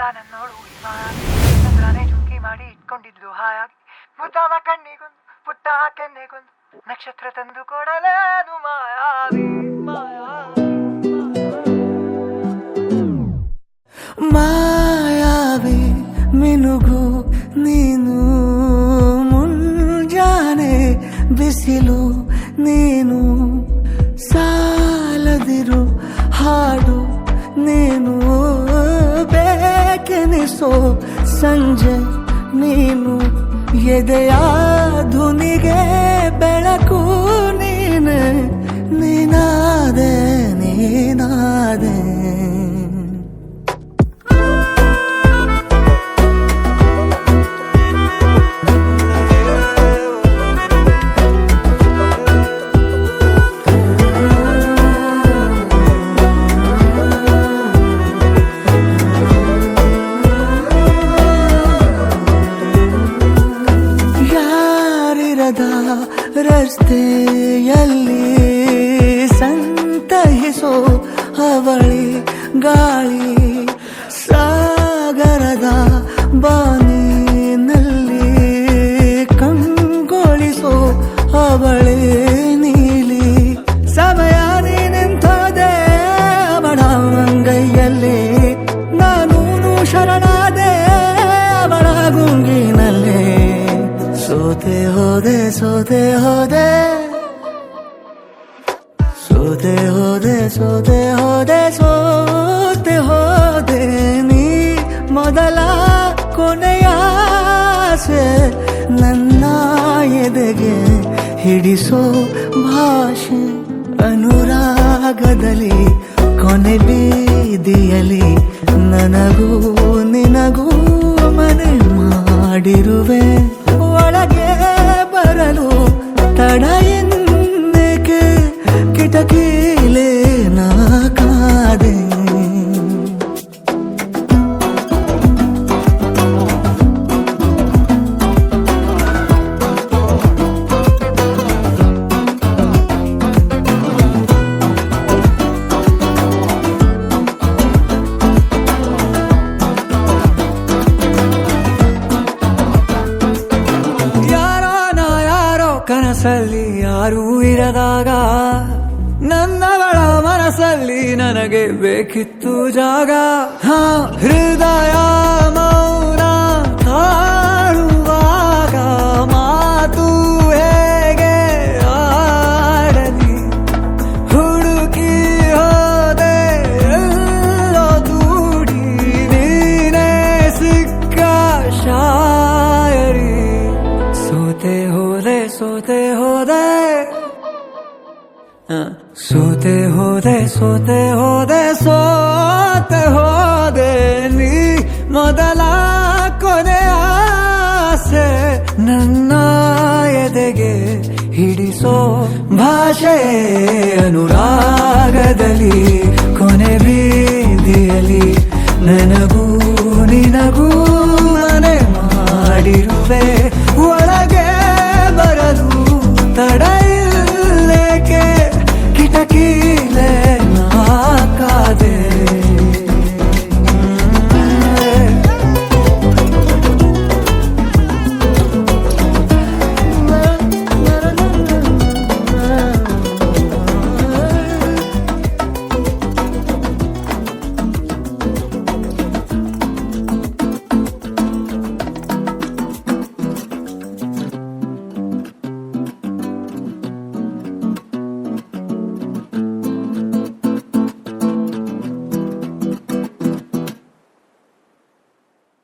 ನನ್ನೋಳು ಚಂದ್ರನೇ ಚುಂಕಿ ಮಾಡಿ ಇಟ್ಕೊಂಡಿದ್ಲು ಹಾಯಾಗಿ ಮುದ್ದಾದ ಕಣ್ಣಿಗೊಂದು ಪುಟ್ಟ ಕೆನ್ನೆಗೊಂದು ನಕ್ಷತ್ರ ತಂದು ಕೊಡಲೇನು ಮಾಯಾವಿ ಮಾಯಾವಿ ಮಿನುಗು ನೀನು ಮುಂಜಾನೆ ಬಿಸಿಲು ನೀನು ಸಾಲದಿರು ಹಾಡು ನೀನು ಬೇಕೆನಿಸೋ ಸಂಜೆ ನೀನು ಎದೆಯ ಧುನಿಗೆ ಬೆಳಕು ನೀನೆ ನೀನಾದೆ ನೀನಾದೆ ರಸ್ತೆಯಲ್ಲಿ ಸಂತಹಿಸೋ ಅವಳಿ ಗಾಳಿ ಸಾಗರದ ಬಾನಿನಲ್ಲಿ ಕಂಗೊಳಿಸೋ ಅವಳಿ ನೀಲಿ ಸಮಯ ನಿಂತೋದೆ ಅವಳ ಅಂಗೈಯಲ್ಲಿ ನಾನು ಶರಣಾದೆ ಅವಳ ಗುಂಗಿನಲ್ಲಿ ಸೋತೆ ಹೋದೆ ಸೋತೆ ಹೋದೆ ಸೋತೆ ಹೋದೆ ಸೋತೆ ಹೋದೆ ಸೋತೆ ಹೋದೆ ನೀ ಮೊದಲ ಕೊನೆಯ ಆಸೆ ನನ್ನ ಎದೆಗೆ ಹಿಡಿಸೋ ಭಾಷೆ ಅನುರಾಗದಲ್ಲಿ ಕೊನೆ ಬೀದಿಯಲ್ಲಿ ನನಗೂ ನಿನಗೂ ಮನೆ ಮಾಡಿರುವೆ ಒಳಗೆ ಬರಲು ತಡ ಎನ್ನಕ್ಕೆ ಕಿಟಕಿಲೇ ನಾ ಕಾದೆ ಕನಸಲ್ಲಿ ಯಾರೂ ಇರದಾಗ ನನ್ನಗಳ ಮನಸ್ಸಲ್ಲಿ ನನಗೆ ಬೇಕಿತ್ತು ಜಾಗ ಹೃದಯ ಮೌನ ತಾಳುವಾಗ ಮಾತು ಹೇಗೆ ಆಡಲಿ ಹುಡುಕಿ ಹೋದೆ ಎಲ್ಲೋ ದೂಡಿ ನೀನೇ ಸಿಕ್ಕ ಶಾಯರಿ ಸೋತೆ ಹೋದೆ ಸೋತೆ ಹೋದೆ ಸೋತೆ ಹೋದೆ ಸೋತೆ ಹೋದೆ ಸೋತೆ ಹೋದೆ ನೀ ಮೊದಲ ಕೊನೆ ಆಸೆ ನನ್ನ ಎದೆಗೆ ಹಿಡಿಸೋ ಭಾಷೆ ಅನುರಾಗದಲ್ಲಿ ಕೊನೆ ಬೀದಿಯಲ್ಲಿ ನನಗೂ ನಿನಗೂ ಮನೆ ಮಾಡಿರುವೆ ಒಳಗೆ ಬರಲು ತಡ